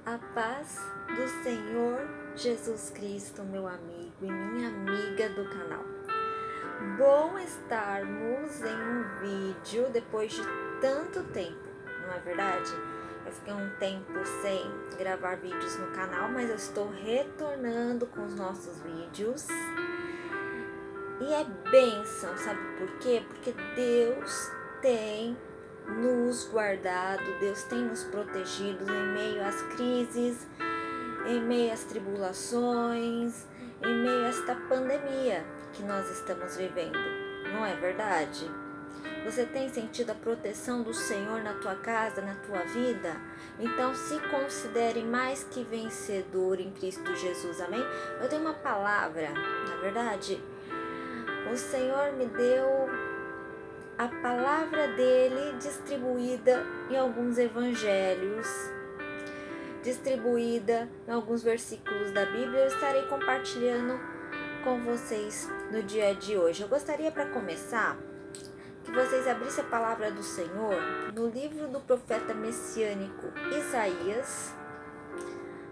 A paz do Senhor Jesus Cristo, meu amigo e minha amiga do canal. Bom estarmos em um vídeo depois de tanto tempo, não é verdade? Eu fiquei um tempo sem gravar vídeos no canal, mas eu estou retornando com os nossos vídeos. E é bênção, sabe por quê? Porque Deus tem nos guardado, Deus tem nos protegido em meio às crises, em meio às tribulações, em meio a esta pandemia que nós estamos vivendo, não é verdade? Você tem sentido a proteção do Senhor na tua casa, na tua vida? Então se considere mais que vencedor em Cristo Jesus, amém? Eu tenho uma palavra, na verdade, o Senhor me deu a palavra dele distribuída em alguns evangelhos, distribuída em alguns versículos da Bíblia. Eu estarei compartilhando com vocês no dia de hoje. Eu gostaria, para começar, que vocês abrissem a palavra do Senhor no livro do profeta messiânico Isaías,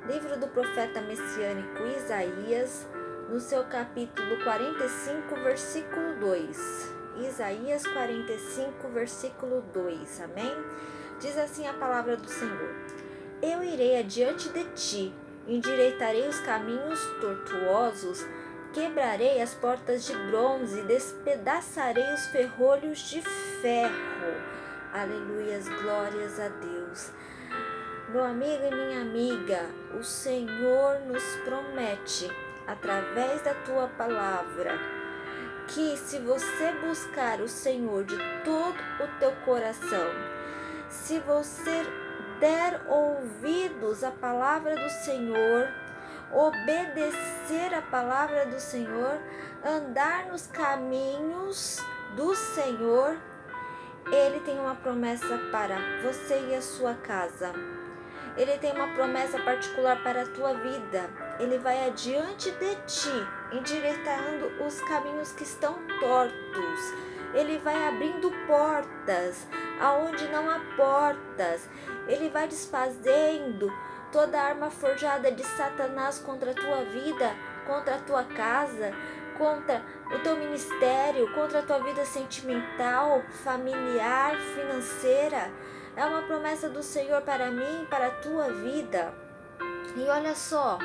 livro do profeta messiânico Isaías, no seu capítulo 45, versículo 2. Isaías 45, versículo 2, amém? Diz assim a palavra do Senhor: Eu irei adiante de ti, endireitarei os caminhos tortuosos, quebrarei as portas de bronze, despedaçarei os ferrolhos de ferro. Aleluias, glórias a Deus. Meu amigo e minha amiga, o Senhor nos promete, através da tua palavra, que se você buscar o Senhor de todo o teu coração, se você der ouvidos à palavra do Senhor, obedecer a palavra do Senhor, andar nos caminhos do Senhor, Ele tem uma promessa para você e a sua casa. Ele tem uma promessa particular para a tua vida. Ele vai adiante de ti, endireitando os caminhos que estão tortos. Ele vai abrindo portas aonde não há portas. Ele vai desfazendo toda arma forjada de Satanás contra a tua vida, contra a tua casa, contra o teu ministério, contra a tua vida sentimental, familiar, financeira. É uma promessa do Senhor para mim, para a tua vida. E olha só,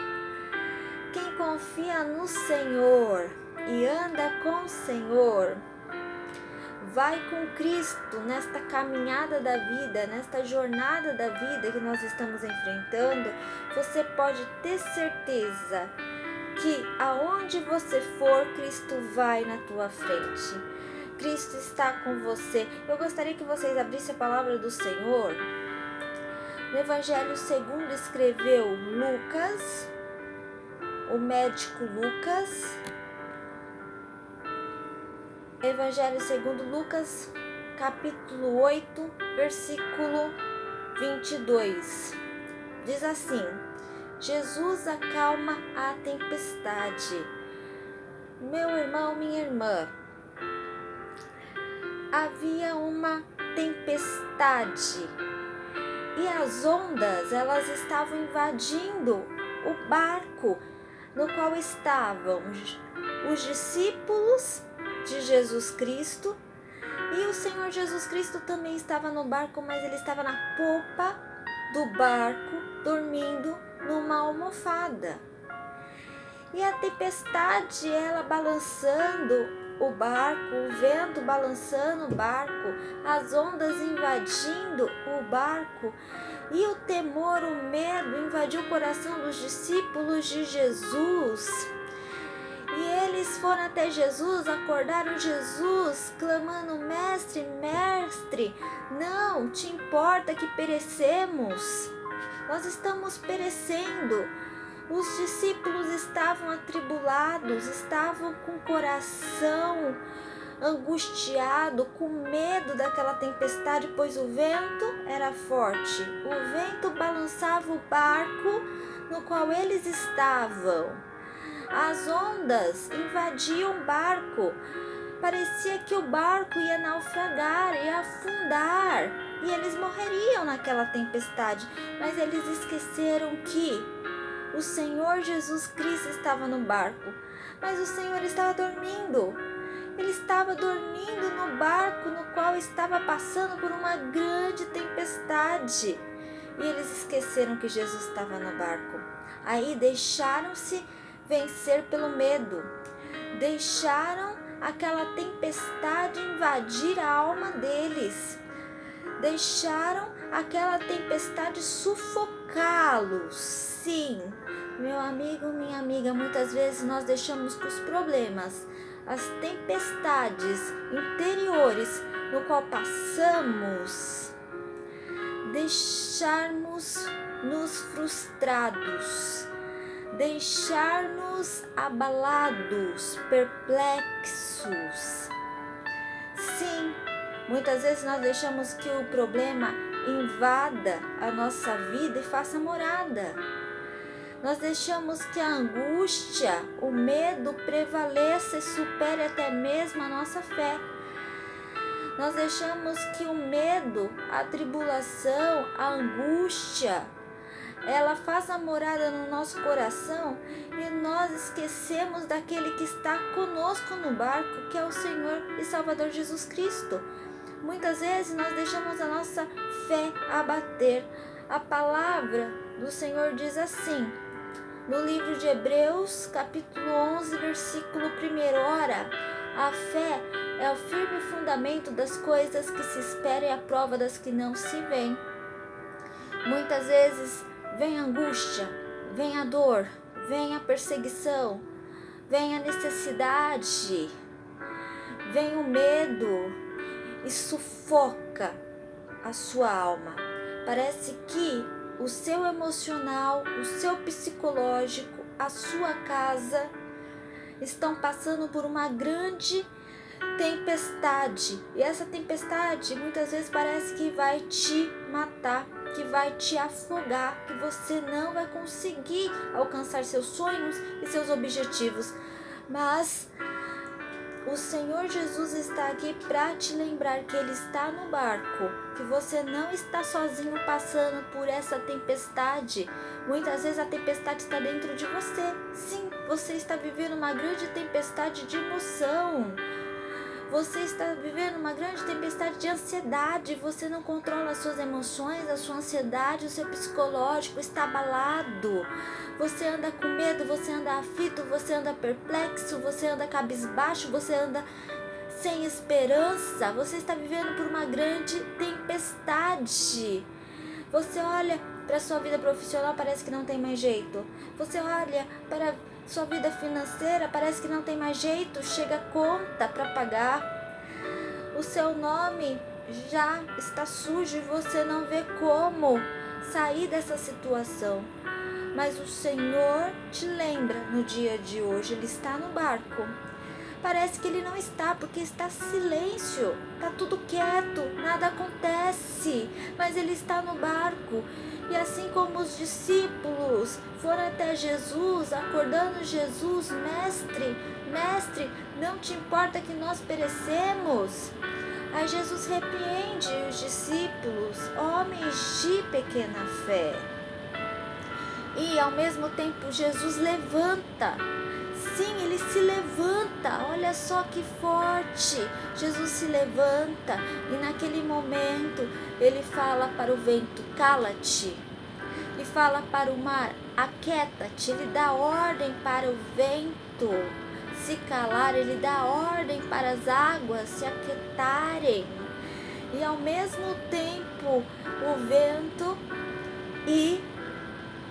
quem confia no Senhor e anda com o Senhor, vai com Cristo nesta caminhada da vida, nesta jornada da vida que nós estamos enfrentando. Você pode ter certeza que aonde você for, Cristo vai na tua frente. Cristo está com você. Eu gostaria que vocês abrissem a palavra do Senhor no Evangelho segundo escreveu Lucas, o médico Lucas. Evangelho segundo Lucas, capítulo 8, versículo 22. Diz assim: Jesus acalma a tempestade. Meu irmão, minha irmã, havia uma tempestade e as ondas, elas estavam invadindo o barco no qual estavam os discípulos de Jesus Cristo, e o Senhor Jesus Cristo também estava no barco, mas ele estava na popa do barco, dormindo numa almofada. E a tempestade, ela balançando o barco, o vento balançando o barco, as ondas invadindo o barco, e o temor, o medo invadiu o coração dos discípulos de Jesus. E eles foram até Jesus, acordaram Jesus, clamando: Mestre, Mestre, não te importa que perecemos? Nós estamos perecendo. Os discípulos estavam atribulados, estavam com o coração angustiado, com medo daquela tempestade, pois o vento era forte. O vento balançava o barco no qual eles estavam. As ondas invadiam o barco. Parecia que o barco ia naufragar, ia afundar. e eles morreriam naquela tempestade, mas eles esqueceram que o Senhor Jesus Cristo estava no barco, mas o Senhor estava dormindo. Ele estava dormindo no barco no qual estava passando por uma grande tempestade. E eles esqueceram que Jesus estava no barco. Aí deixaram-se vencer pelo medo. Deixaram aquela tempestade invadir a alma deles. Deixaram aquela tempestade sufocá-los. Sim, meu amigo, minha amiga, muitas vezes nós deixamos que os problemas, as tempestades interiores no qual passamos, deixarmos-nos frustrados, deixar-nos abalados, perplexos. Sim, muitas vezes nós deixamos que o problema invada a nossa vida e faça morada. Nós deixamos que a angústia, o medo prevaleça e supere até mesmo a nossa fé. Nós deixamos que o medo, a tribulação, a angústia, ela faça morada no nosso coração e nós esquecemos daquele que está conosco no barco, que é o Senhor e Salvador Jesus Cristo. Muitas vezes nós deixamos a nossa fé abater. A palavra do Senhor diz assim, no livro de Hebreus, capítulo 11, versículo 1, ora, a fé é o firme fundamento das coisas que se esperam e a prova das que não se veem. Muitas vezes vem a angústia, vem a dor, vem a perseguição, vem a necessidade, vem o medo e sufoca a sua alma. Parece que o seu emocional, o seu psicológico, a sua casa estão passando por uma grande tempestade. E essa tempestade muitas vezes parece que vai te matar, que vai te afogar, que você não vai conseguir alcançar seus sonhos e seus objetivos. Mas o Senhor Jesus está aqui para te lembrar que Ele está no barco, que você não está sozinho passando por essa tempestade. Muitas vezes a tempestade está dentro de você. Sim, você está vivendo uma grande tempestade de emoção. Você está vivendo uma grande tempestade de ansiedade. Você não controla as suas emoções, a sua ansiedade, o seu psicológico está abalado. Você anda com medo, você anda aflito, você anda perplexo, você anda cabisbaixo, você anda sem esperança. Você está vivendo por uma grande tempestade. Você olha para a sua vida profissional, parece que não tem mais jeito. Você olha para sua vida financeira, parece que não tem mais jeito. Chega conta para pagar. O seu nome já está sujo e você não vê como sair dessa situação. Mas o Senhor te lembra no dia de hoje, Ele está no barco. Parece que Ele não está, porque está silêncio, está tudo quieto, nada acontece, mas Ele está no barco. E assim como os discípulos foram até Jesus, acordando Jesus, mestre, não te importa que nós perecemos? Aí Jesus repreende os discípulos, homens de pequena fé. E ao mesmo tempo Jesus levanta. Sim, Ele se levanta. Olha só que forte. Jesus se levanta e naquele momento Ele fala para o vento, cala-te. E fala para o mar, aquieta-te. Ele dá ordem para o vento se calar. Ele dá ordem para as águas se aquietarem. E ao mesmo tempo o vento e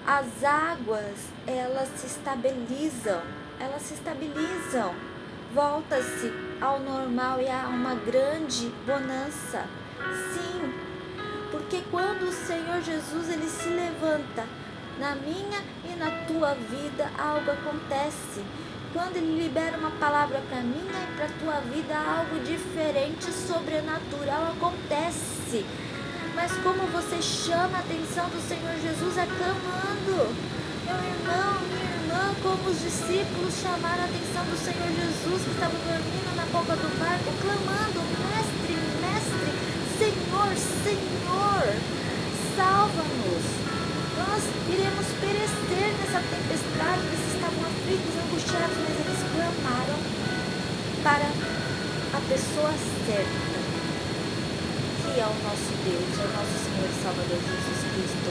as águas, elas se estabilizam, volta-se ao normal e há uma grande bonança. Sim, porque quando o Senhor Jesus Ele se levanta, na minha e na tua vida algo acontece. Quando Ele libera uma palavra para mim e para a tua vida, algo diferente, sobrenatural acontece. Mas como você chama a atenção do Senhor Jesus é clamando. Meu irmão, minha irmã, como os discípulos chamaram a atenção do Senhor Jesus, que estava dormindo na polpa do barco, clamando, mestre, Senhor. Senhor, Senhor, salva-nos. Nós iremos perecer nessa tempestade. Eles estavam aflitos, angustiados, mas eles clamaram para a pessoa certa, que é o nosso Deus, é o nosso Senhor e Salvador Jesus Cristo.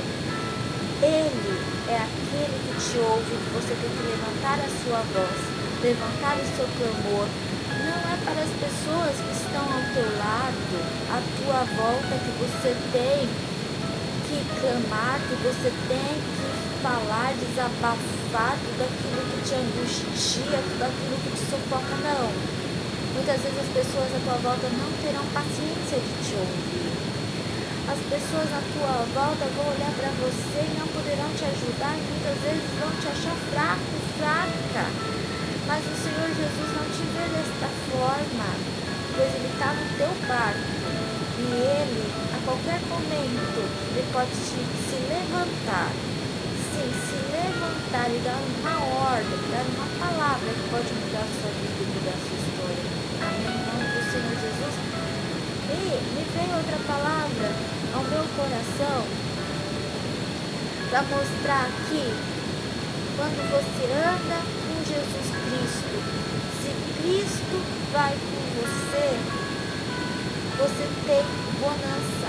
Ele é aquele que te ouve, que você tem que levantar a sua voz, levantar o seu clamor. Não é para as pessoas que estão ao teu lado, à tua volta, que você tem que clamar, que você tem que falar, desabafar tudo aquilo que te angustia, tudo aquilo que te sufoca, não. Muitas vezes as pessoas à tua volta não terão paciência de te ouvir. As pessoas à tua volta vão olhar para você e não poderão te ajudar, e muitas vezes vão te achar fraco, fraca. Mas o Senhor Jesus não te vê desta forma, pois Ele está no teu barco. E Ele, a qualquer momento, Ele pode se levantar. Sim, se levantar e dar uma ordem, dar uma palavra que pode mudar a sua vida e mudar a sua história. Amém? Em nome do Senhor Jesus. E me veio outra palavra ao meu coração para mostrar que quando você anda com Jesus Cristo, se Cristo vai com você, você tem bonança,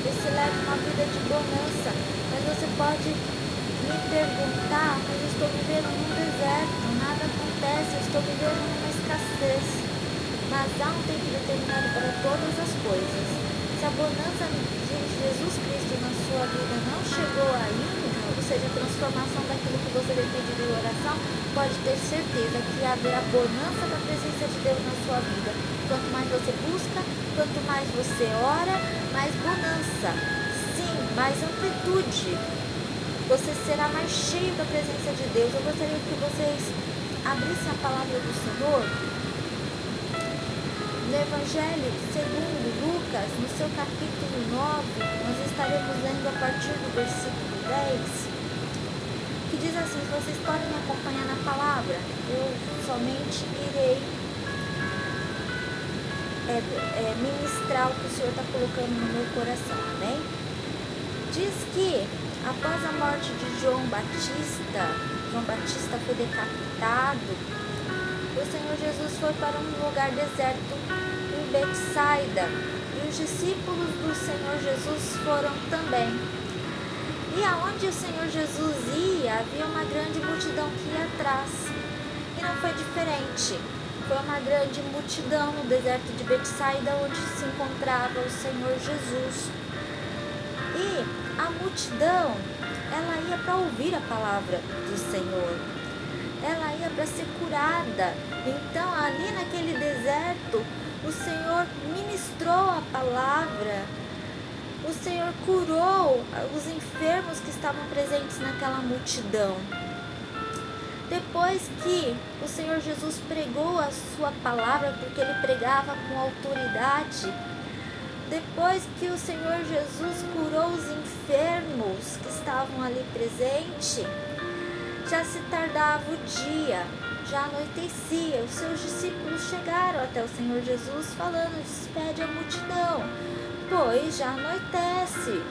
você leva uma vida de bonança. Mas você pode me perguntar: mas eu estou vivendo num deserto, nada acontece, eu estou vivendo numa escassez. Mas há um tempo determinado para todas as coisas. Se a bonança de Jesus Cristo na sua vida não chegou ainda, ou seja, a transformação daquilo que você tem pedido em oração, pode ter certeza que haverá bonança da presença de Deus na sua vida. Quanto mais você busca, quanto mais você ora, mais bonança. Sim, mais amplitude. Você será mais cheio da presença de Deus. Eu gostaria que vocês abrissem a palavra do Senhor no Evangelho segundo Lucas, no seu capítulo 9, nós estaremos lendo a partir do versículo 10, que diz assim: vocês podem me acompanhar na palavra, eu somente irei ministrar o que o Senhor está colocando no meu coração, amém? Diz que após a morte de João Batista foi decapitado, o Senhor Jesus foi para um lugar deserto em Betsaida, e os discípulos do Senhor Jesus foram também. E aonde o Senhor Jesus ia, havia uma grande multidão que ia atrás. E não foi diferente. Foi uma grande multidão no deserto de Betsaida, onde se encontrava o Senhor Jesus. E a multidão, ela ia para ouvir a palavra do Senhor. Ela ia para ser curada. Então, ali naquele deserto, o Senhor ministrou a palavra. O Senhor curou os enfermos que estavam presentes naquela multidão. Depois que o Senhor Jesus pregou a sua palavra, porque Ele pregava com autoridade, depois que o Senhor Jesus curou os enfermos que estavam ali presentes, já se tardava o dia, já anoitecia. Os seus discípulos chegaram até o Senhor Jesus falando: despede a multidão, pois já anoitece.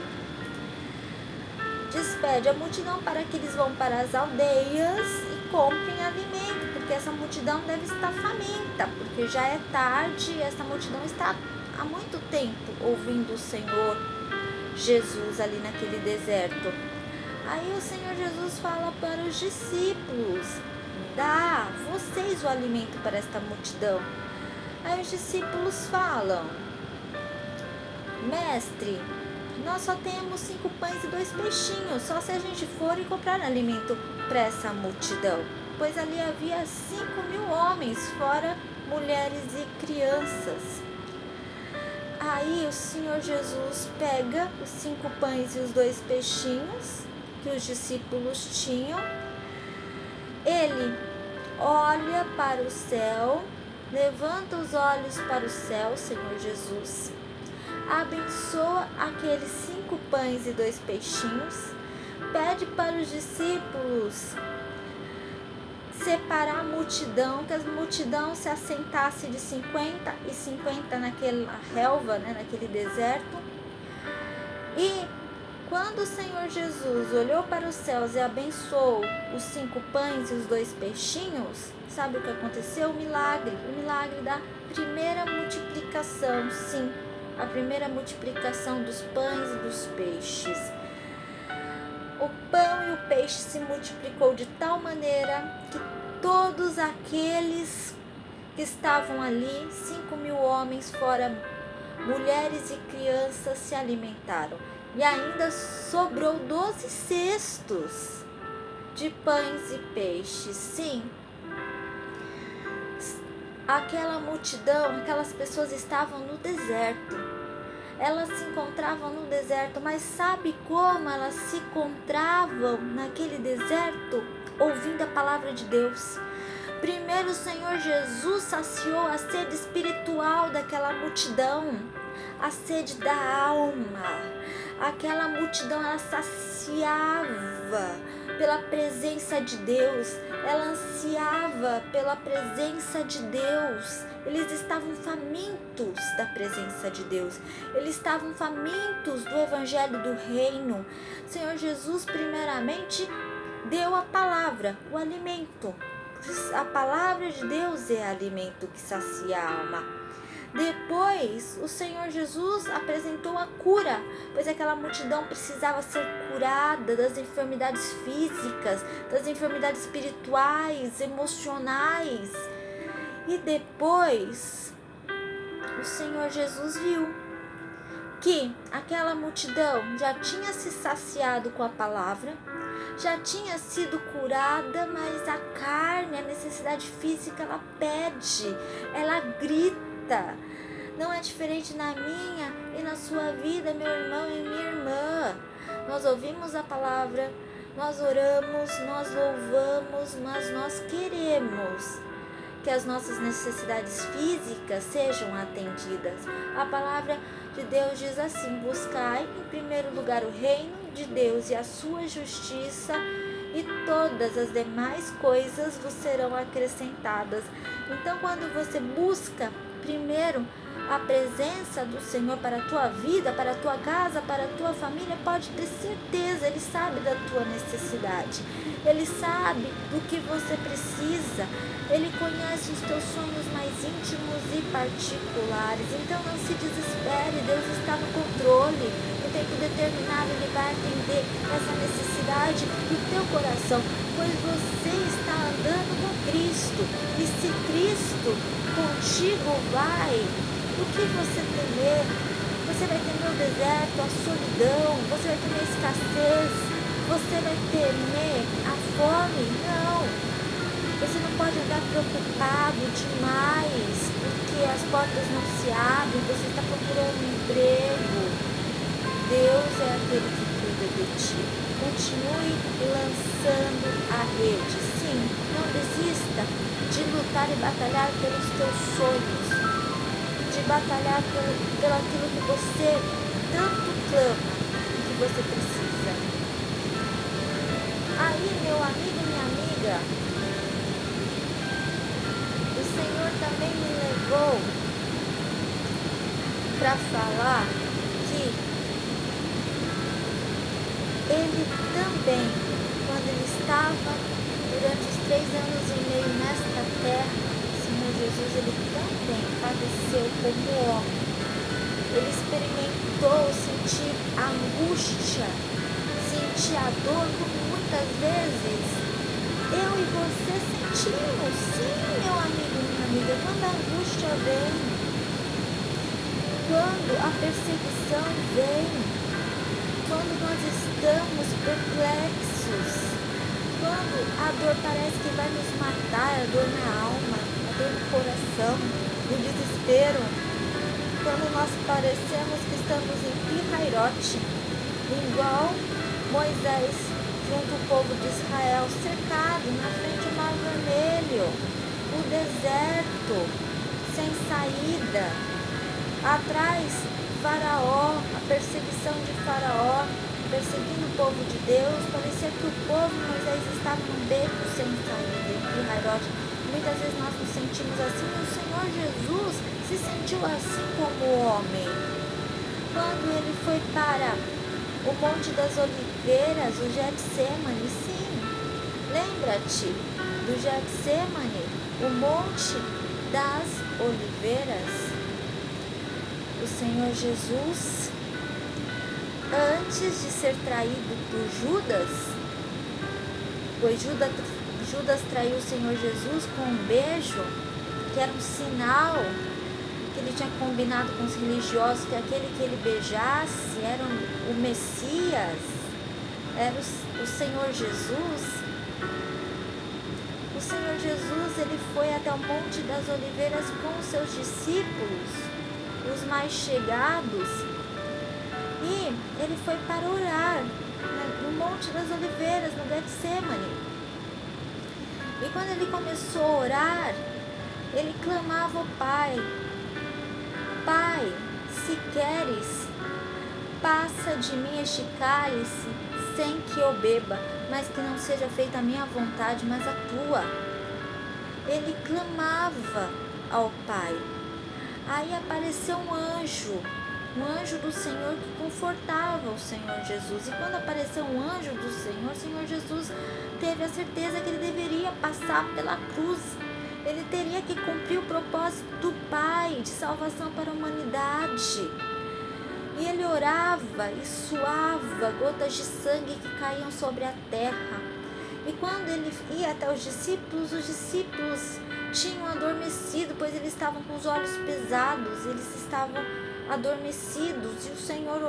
Despede a multidão para que eles vão para as aldeias e comprem alimento, porque essa multidão deve estar faminta, porque já é tarde e essa multidão está há muito tempo ouvindo o Senhor Jesus ali naquele deserto. Aí o Senhor Jesus fala para os discípulos: dá vocês o alimento para esta multidão. Aí os discípulos falam: mestre, nós só temos 5 pães e 2 peixinhos, só se a gente for e comprar alimento para essa multidão. Pois ali havia 5.000 homens, fora mulheres e crianças. Aí o Senhor Jesus pega os 5 pães e os 2 peixinhos que os discípulos tinham. Ele olha para o céu, levanta os olhos para o céu, Senhor Jesus, abençoa aqueles 5 pães e 2 peixinhos, pede para os discípulos separar a multidão, que a multidão se assentasse de 50 e 50 naquela relva, naquele deserto. E quando o Senhor Jesus olhou para os céus e abençoou os 5 pães e os 2 peixinhos, sabe o que aconteceu? O milagre da primeira multiplicação, sim, a primeira multiplicação dos pães e dos peixes. O pão e o peixe se multiplicou de tal maneira que todos aqueles que estavam ali, 5.000 homens, fora mulheres e crianças, se alimentaram. E ainda sobrou 12 cestos de pães e peixes. Sim, aquela multidão, aquelas pessoas estavam no deserto. Elas se encontravam no deserto, mas sabe como elas se encontravam naquele deserto? Ouvindo a palavra de Deus. Primeiro o Senhor Jesus saciou a sede espiritual daquela multidão, a sede da alma. Aquela multidão, ela saciava pela presença de Deus, ela ansiava pela presença de Deus. Eles estavam famintos da presença de Deus, eles estavam famintos do evangelho do reino. O Senhor Jesus primeiramente deu a palavra, o alimento. A palavra de Deus é alimento que sacia a alma. Depois, o Senhor Jesus apresentou a cura, pois aquela multidão precisava ser curada das enfermidades físicas, das enfermidades espirituais, emocionais. E depois, o Senhor Jesus viu que aquela multidão já tinha se saciado com a palavra, já tinha sido curada, mas a carne, a necessidade física, ela pede, ela grita. Não é diferente na minha e na sua vida, meu irmão e minha irmã. Nós ouvimos a palavra, nós oramos, nós louvamos, mas nós queremos que as nossas necessidades físicas sejam atendidas. A palavra de Deus diz assim: buscai em primeiro lugar o reino de Deus e a sua justiça, e todas as demais coisas vos serão acrescentadas. Então, quando você busca primeiro a presença do Senhor para a tua vida, para a tua casa, para a tua família, pode ter certeza, Ele sabe da tua necessidade, Ele sabe do que você precisa, Ele conhece os teus sonhos mais íntimos e particulares. Então não se desespere, Deus está no controle. No tempo determinado Ele vai atender essa necessidade do teu coração, pois você está andando com Cristo, e se Cristo contigo vai, o que você temer? Você vai temer o deserto, a solidão, você vai temer a escassez, você vai temer a fome? Não! Você não pode andar preocupado demais porque as portas não se abrem, você está procurando um emprego. Deus é aquele que cuida de ti. Continue lançando a rede. Sim, não desista de lutar e batalhar pelos teus sonhos, de batalhar pelo aquilo que você tanto clama e que você precisa. Aí, meu amigo, minha amiga, o Senhor também me levou para falar que Ele também, quando Ele estava durante os 3 anos e meio nesta terra, o Senhor Jesus, Ele também padeceu como homem. Ele experimentou sentir a angústia, sentir a dor, como muitas vezes eu e você sentimos. Sim, meu amigo, minha amiga, quando a angústia vem, quando a perseguição vem, quando nós estamos perplexos, quando a dor parece que vai nos matar, a dor na alma, a dor no coração, o desespero, quando nós parecemos que estamos em pirrairote, igual Moisés junto ao povo de Israel, cercado na frente do Mar Vermelho, o deserto, sem saída, atrás Faraó, a perseguição de Faraó, perseguindo o povo de Deus. Parecia que o povo de Moisés estava num beco sem saída, em pirrairote. Muitas vezes nós nos sentimos assim, e o Senhor Jesus se sentiu assim como homem. Quando Ele foi para o Monte das Oliveiras, o Getsemane, sim. Lembra-te do Getsemane, o Monte das Oliveiras. O Senhor Jesus, antes de ser traído por Judas, pois Judas traiu o Senhor Jesus com um beijo, que era um sinal que ele tinha combinado com os religiosos, que aquele que ele beijasse era o Messias, era o Senhor Jesus. O Senhor Jesus, ele foi até o Monte das Oliveiras com os seus discípulos, os mais chegados, e ele foi para orar no Monte das Oliveiras, no Getsemane. E quando ele começou a orar, ele clamava ao Pai: Pai, se queres, passa de mim este cálice sem que eu beba, mas que não seja feita a minha vontade, mas a tua. Ele clamava ao Pai. Aí apareceu um anjo do Senhor que confortava o Senhor Jesus. E quando apareceu um anjo do Senhor, o Senhor Jesus teve a certeza que ele deveria passar pela cruz. Ele teria que cumprir o propósito do Pai de salvação para a humanidade. E ele orava e suava gotas de sangue que caíam sobre a terra. E quando ele ia até os discípulos tinham adormecido, pois eles estavam com os olhos pesados, eles estavam adormecidos. E o Senhor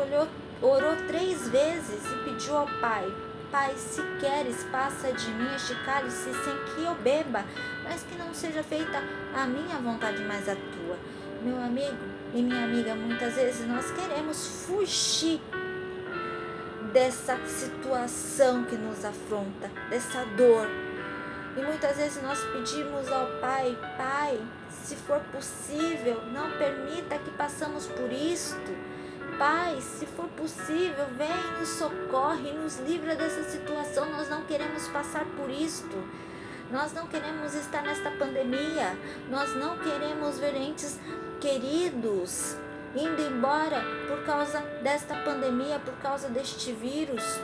orou 3 vezes e pediu ao Pai: Pai, se queres, passa de mim este cálice sem que eu beba, mas que não seja feita a minha vontade, mas a tua. Meu amigo e minha amiga, muitas vezes nós queremos fugir dessa situação que nos afronta, dessa dor. E muitas vezes nós pedimos ao Pai: Pai, se for possível, não permita que passemos por isto. Pai, se for possível, vem e nos socorre, nos livra dessa situação. Nós não queremos passar por isto. Nós não queremos estar nesta pandemia. Nós não queremos ver entes queridos indo embora por causa desta pandemia, por causa deste vírus.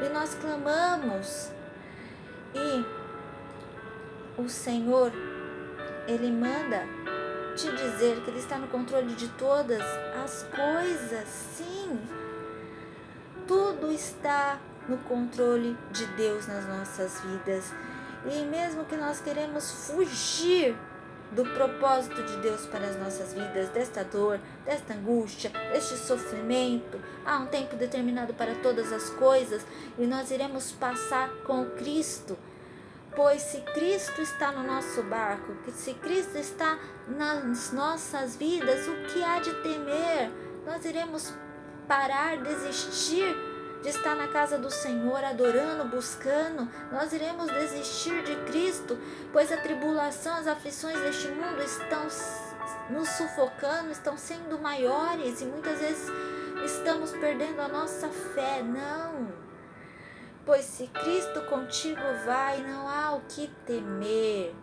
E nós clamamos. E o Senhor, Ele manda te dizer que Ele está no controle de todas as coisas. Sim, tudo está no controle de Deus nas nossas vidas. E mesmo que nós queremos fugir do propósito de Deus para as nossas vidas, desta dor, desta angústia, deste sofrimento, há um tempo determinado para todas as coisas, e nós iremos passar com Cristo. Pois se Cristo está no nosso barco, se Cristo está nas nossas vidas, o que há de temer? Nós iremos parar, desistir de estar na casa do Senhor, adorando, buscando. Nós iremos desistir de Cristo, pois a tribulação, as aflições deste mundo estão nos sufocando, estão sendo maiores, e muitas vezes estamos perdendo a nossa fé. Não! Pois se Cristo contigo vai, não há o que temer.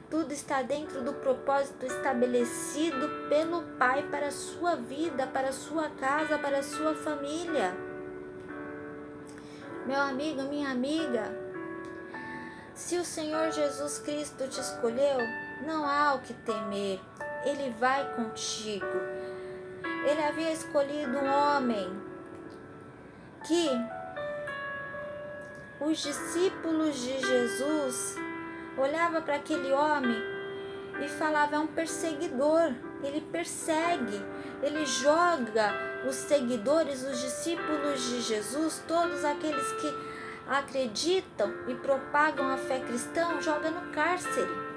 Tudo está dentro do propósito estabelecido pelo Pai para a sua vida, para a sua casa, para a sua família. Meu amigo, minha amiga, se o Senhor Jesus Cristo te escolheu, não há o que temer. Ele vai contigo. Ele havia escolhido um homem que os discípulos de Jesus olhavam para aquele homem e falavam: é um perseguidor, ele persegue, ele joga os seguidores, os discípulos de Jesus, todos aqueles que acreditam e propagam a fé cristã, joga no cárcere.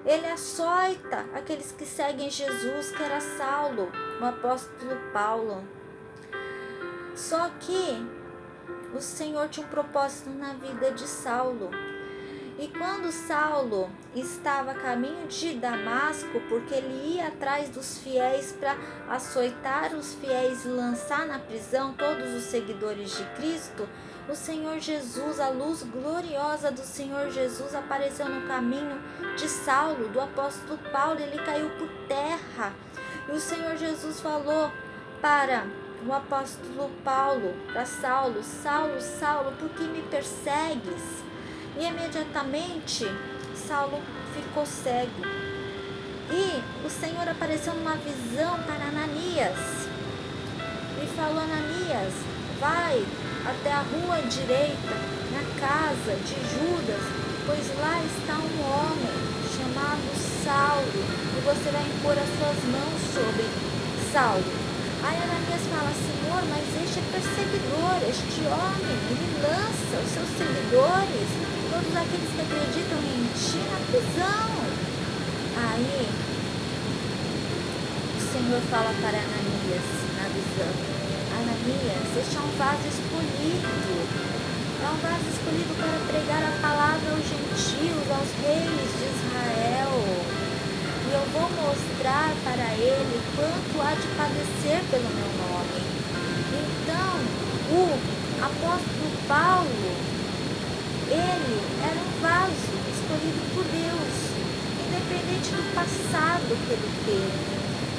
Ele açoita aqueles que seguem Jesus, que era Saulo, o apóstolo Paulo. Só que o Senhor tinha um propósito na vida de Saulo. E quando Saulo estava a caminho de Damasco, porque ele ia atrás dos fiéis para açoitar os fiéis e lançar na prisão todos os seguidores de Cristo, o Senhor Jesus, a luz gloriosa do Senhor Jesus apareceu no caminho de Saulo, do apóstolo Paulo. Ele caiu por terra. E o Senhor Jesus falou para o apóstolo Paulo para Saulo: Saulo, Saulo, por que me persegues? E imediatamente Saulo ficou cego. E o Senhor apareceu numa visão para Ananias e falou: Ananias, vai até a rua direita, na casa de Judas, pois lá está um homem chamado Saulo, e você vai impor as suas mãos sobre Saulo. Aí Ananias fala: Senhor, mas este é perseguidor, este homem, ele lança os seus seguidores, todos aqueles que acreditam em ti, na prisão. Aí o Senhor fala para Ananias na visão: Ananias, este é um vaso escolhido. É um vaso escolhido para pregar a palavra aos gentios, aos reis de Israel. E eu vou mostrar para ele quanto há de padecer pelo meu nome. Então, o apóstolo Paulo, ele era um vaso escolhido por Deus, independente do passado que ele teve.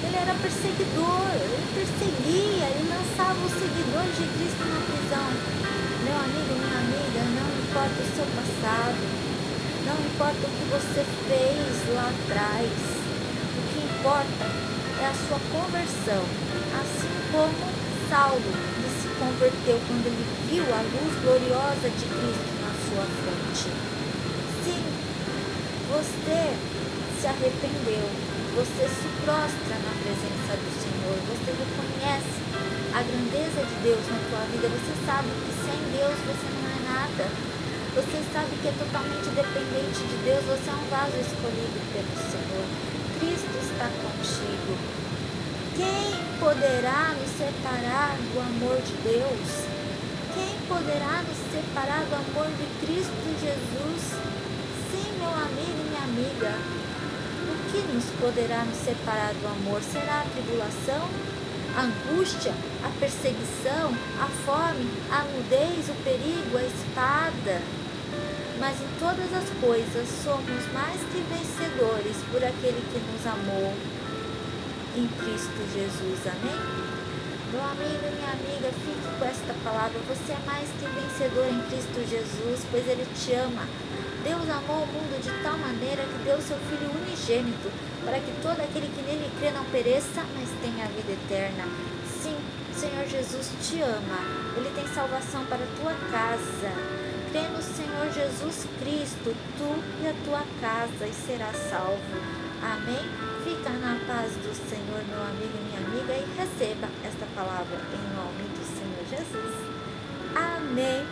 Ele era perseguidor, ele perseguia, ele lançava os seguidores de Cristo na prisão. Meu amigo, minha amiga, não importa o seu passado, não importa o que você fez lá atrás, o que importa é a sua conversão, assim como Saulo se converteu quando ele viu a luz gloriosa de Cristo na sua frente. Sim, você se arrependeu, você se prostra na presença do Senhor, você reconhece a grandeza de Deus na tua vida, você sabe que sem Deus você não é nada, você sabe que é totalmente dependente de Deus, você é um vaso escolhido pelo Senhor, Cristo está contigo. Quem poderá nos separar do amor de Deus? Quem poderá nos separar do amor de Cristo Jesus? Sim, meu amigo e minha amiga, o que nos poderá nos separar do amor? Será a tribulação, a angústia, a perseguição, a fome, a nudez, o perigo, a espada? Mas em todas as coisas somos mais que vencedores por aquele que nos amou em Cristo Jesus. Amém? Meu amigo e minha amiga, fique com esta palavra. Você é mais que vencedor em Cristo Jesus, pois Ele te ama. Deus amou o mundo de tal maneira que deu seu Filho unigênito, para que todo aquele que nele crê não pereça, mas tenha a vida eterna. Sim, o Senhor Jesus te ama. Ele tem salvação para a tua casa. Crê no Senhor Jesus Cristo, tu e a tua casa, e serás salvo. Amém? Fica na paz do Senhor, meu amigo e minha amiga, e receba esta palavra em nome do Senhor Jesus. Amém.